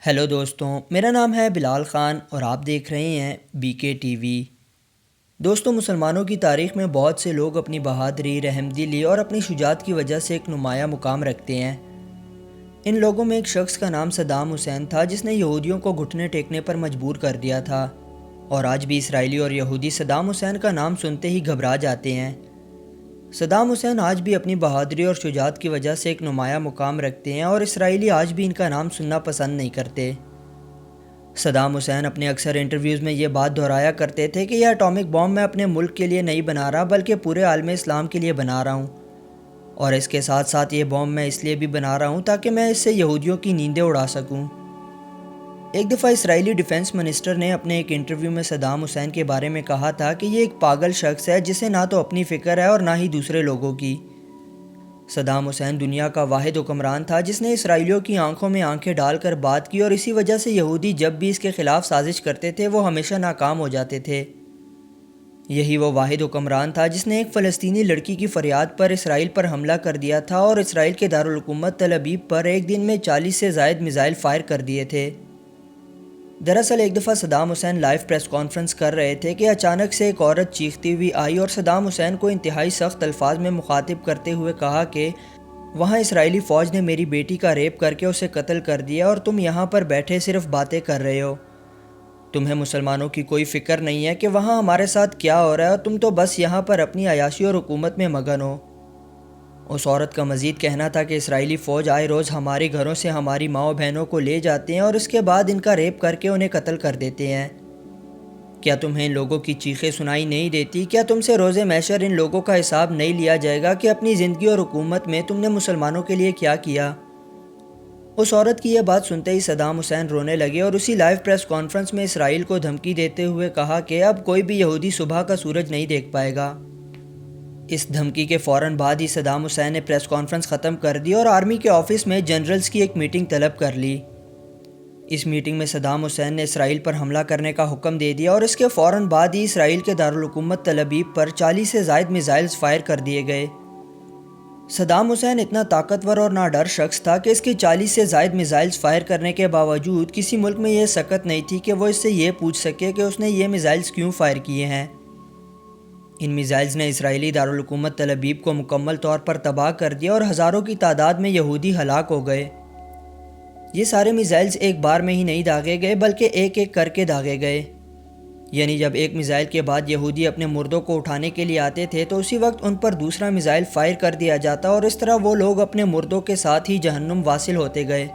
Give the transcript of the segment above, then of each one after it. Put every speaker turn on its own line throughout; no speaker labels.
Hello دوستوں، میرا نام ہے بلال خان اور آپ دیکھ رہے ہیں بی کے ٹی وی۔ دوستوں، مسلمانوں کی تاریخ میں بہت سے لوگ اپنی بہادری، رحمدلی اور اپنی شجاعت کی وجہ سے ایک نمایاں مقام رکھتے ہیں۔ ان لوگوں میں ایک شخص کا نام صدام حسین تھا جس نے یہودیوں کو گھٹنے ٹیکنے پر مجبور کر دیا تھا، اور آج بھی اسرائیلی اور یہودی صدام حسین کا نام سنتے ہی گھبرا جاتے ہیں۔ صدام حسین آج بھی اپنی بہادری اور شجاعت کی وجہ سے ایک نمایاں مقام رکھتے ہیں، اور اسرائیلی آج بھی ان کا نام سننا پسند نہیں کرتے۔ صدام حسین اپنے اکثر انٹرویوز میں یہ بات دہرایا کرتے تھے کہ یہ اٹامک بام میں اپنے ملک کے لیے نہیں بنا رہا بلکہ پورے عالم اسلام کے لیے بنا رہا ہوں، اور اس کے ساتھ ساتھ یہ بام میں اس لیے بھی بنا رہا ہوں تاکہ میں اس سے یہودیوں کی نیندیں اڑا سکوں۔ ایک دفعہ اسرائیلی ڈیفنس منسٹر نے اپنے ایک انٹرویو میں صدام حسین کے بارے میں کہا تھا کہ یہ ایک پاگل شخص ہے جسے نہ تو اپنی فکر ہے اور نہ ہی دوسرے لوگوں کی۔ صدام حسین دنیا کا واحد حکمران تھا جس نے اسرائیلیوں کی آنکھوں میں آنکھیں ڈال کر بات کی، اور اسی وجہ سے یہودی جب بھی اس کے خلاف سازش کرتے تھے وہ ہمیشہ ناکام ہو جاتے تھے۔ یہی وہ واحد حکمران تھا جس نے ایک فلسطینی لڑکی کی فریاد پر اسرائیل پر حملہ کر دیا تھا اور اسرائیل کے دارالحکومت تل ابیب پر ایک دن میں 40 سے زائد میزائل فائر کر دیے تھے۔ دراصل ایک دفعہ Saddam Hussein live press conference کر رہے تھے کہ اچانک سے ایک عورت چیختی ہوئی آئی اور صدام حسین کو انتہائی سخت الفاظ میں مخاطب کرتے ہوئے کہا کہ وہاں اسرائیلی فوج نے میری بیٹی کا ریپ کر کے اسے قتل کر دیا، اور تم یہاں پر بیٹھے صرف باتیں کر رہے ہو۔ تمہیں مسلمانوں کی کوئی فکر نہیں ہے کہ وہاں ہمارے ساتھ کیا ہو رہا ہے، اور تم تو بس یہاں پر اپنی عیاشی اور حکومت میں مگن ہو۔ اس عورت کا مزید کہنا تھا کہ اسرائیلی فوج آئے روز ہمارے گھروں سے ہماری ماؤں بہنوں کو لے جاتے ہیں اور اس کے بعد ان کا ریپ کر کے انہیں قتل کر دیتے ہیں۔ کیا تمہیں ان لوگوں کی چیخیں سنائی نہیں دیتی؟ کیا تم سے روز محشر ان لوگوں کا حساب نہیں لیا جائے گا کہ اپنی زندگی اور حکومت میں تم نے مسلمانوں کے لیے کیا کیا؟ اس عورت کی یہ بات سنتے ہی صدام حسین رونے لگے اور اسی لائیو پریس کانفرنس میں اسرائیل کو دھمکی دیتے ہوئے کہا کہ اب کوئی بھی یہودی صبح کا سورج نہیں دیکھ پائے گا۔ اس دھمکی کے فوراً بعد ہی صدام حسین نے پریس کانفرنس ختم کر دی اور آرمی کے آفس میں جنرلز کی ایک میٹنگ طلب کر لی۔ اس میٹنگ میں صدام حسین نے اسرائیل پر حملہ کرنے کا حکم دے دیا، اور اس کے فوراً بعد ہی اسرائیل کے دارالحکومت تل ابیب پر 40 سے زائد میزائلز فائر کر دیے گئے۔ صدام حسین اتنا طاقتور اور ناڈر شخص تھا کہ اس کی 40 سے زائد میزائلز فائر کرنے کے باوجود کسی ملک میں یہ سکت نہیں تھی کہ وہ اس سے یہ پوچھ سکے کہ اس نے یہ میزائلز کیوں فائر کیے ہیں۔ ان میزائلز نے اسرائیلی دارالحکومت تل ابیب کو مکمل طور پر تباہ کر دیا اور ہزاروں کی تعداد میں یہودی ہلاک ہو گئے۔ یہ سارے میزائلز ایک بار میں ہی نہیں داغے گئے بلکہ ایک ایک کر کے داغے گئے، یعنی جب ایک میزائل کے بعد یہودی اپنے مردوں کو اٹھانے کے لیے آتے تھے تو اسی وقت ان پر دوسرا میزائل فائر کر دیا جاتا، اور اس طرح وہ لوگ اپنے مردوں کے ساتھ ہی جہنم واصل ہوتے گئے۔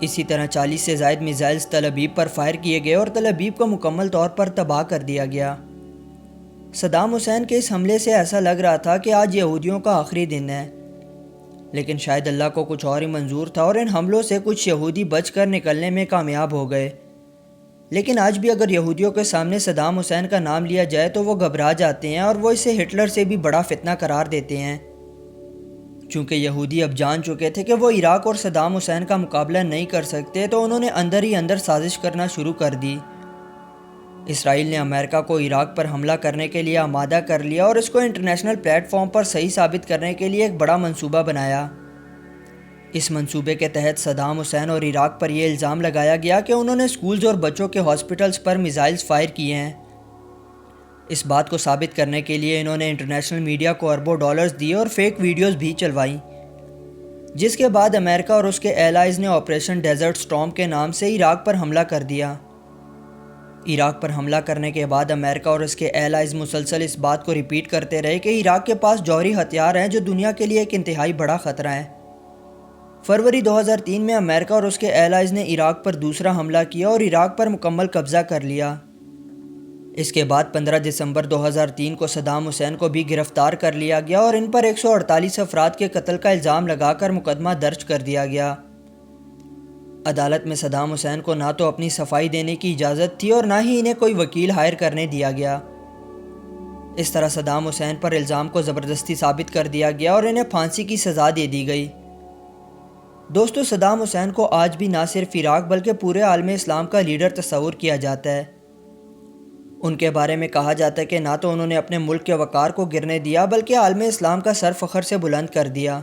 اسی طرح 40 سے زائد میزائلز تل ابیب پر فائر کیے گئے اور تل ابیب کو مکمل طور پر تباہ کر دیا گیا۔ صدام حسین کے اس حملے سے ایسا لگ رہا تھا کہ آج یہودیوں کا آخری دن ہے، لیکن شاید اللہ کو کچھ اور ہی منظور تھا اور ان حملوں سے کچھ یہودی بچ کر نکلنے میں کامیاب ہو گئے۔ لیکن آج بھی اگر یہودیوں کے سامنے صدام حسین کا نام لیا جائے تو وہ گھبرا جاتے ہیں اور وہ اسے ہٹلر سے بھی بڑا فتنہ قرار دیتے ہیں۔ چونکہ یہودی اب جان چکے تھے کہ وہ عراق اور صدام حسین کا مقابلہ نہیں کر سکتے، تو انہوں نے اندر ہی اندر سازش کرنا شروع کر دی۔ اسرائیل نے امریکہ کو عراق پر حملہ کرنے کے لیے آمادہ کر لیا اور اس کو انٹرنیشنل پلیٹ فارم پر صحیح ثابت کرنے کے لیے ایک بڑا منصوبہ بنایا۔ اس منصوبے کے تحت صدام حسین اور عراق پر یہ الزام لگایا گیا کہ انہوں نے اسکولز اور بچوں کے ہاسپٹلز پر میزائلز فائر کیے ہیں۔ اس بات کو ثابت کرنے کے لیے انہوں نے انٹرنیشنل میڈیا کو اربوں ڈالرز دیے اور فیک ویڈیوز بھی چلوائیں، جس کے بعد امریکہ اور اس کے ایلائز نے آپریشن ڈیزرٹ سٹارم کے نام سے عراق پر حملہ کر دیا۔ عراق پر حملہ کرنے کے بعد امریکہ اور اس کے ایلائز مسلسل اس بات کو ریپیٹ کرتے رہے کہ عراق کے پاس جوہری ہتھیار ہیں جو دنیا کے لیے ایک انتہائی بڑا خطرہ ہے۔ فروری 2003 میں امریکہ اور اس کے ایلائز نے عراق پر دوسرا حملہ کیا اور عراق پر مکمل قبضہ کر لیا۔ اس کے بعد 15 دسمبر 2003 کو صدام حسین کو بھی گرفتار کر لیا گیا اور ان پر 148 افراد کے قتل کا الزام لگا کر مقدمہ درج کر دیا گیا۔ عدالت میں صدام حسین کو نہ تو اپنی صفائی دینے کی اجازت تھی اور نہ ہی انہیں کوئی وکیل ہائر کرنے دیا گیا۔ اس طرح صدام حسین پر الزام کو زبردستی ثابت کر دیا گیا اور انہیں پھانسی کی سزا دے دی گئی۔ دوستو، صدام حسین کو آج بھی نہ صرف عراق بلکہ پورے عالم اسلام کا لیڈر تصور کیا جاتا ہے۔ ان کے بارے میں کہا جاتا ہے کہ نہ تو انہوں نے اپنے ملک کے وقار کو گرنے دیا بلکہ عالم اسلام کا سر فخر سے بلند کر دیا۔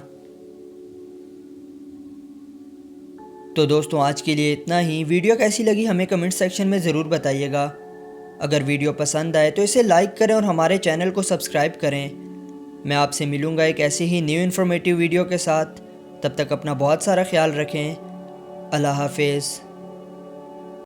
تو دوستوں آج کے لیے اتنا ہی. ویڈیو کیسی لگی ہمیں کمنٹ سیکشن میں ضرور بتائیے گا. اگر ویڈیو پسند آئے تو اسے لائک کریں اور ہمارے چینل کو سبسکرائب کریں. میں آپ سے ملوں گا ایک ایسی ہی نیو انفارمیٹیو ویڈیو کے ساتھ. تب تک اپنا بہت سارا خیال رکھیں. اللہ حافظ.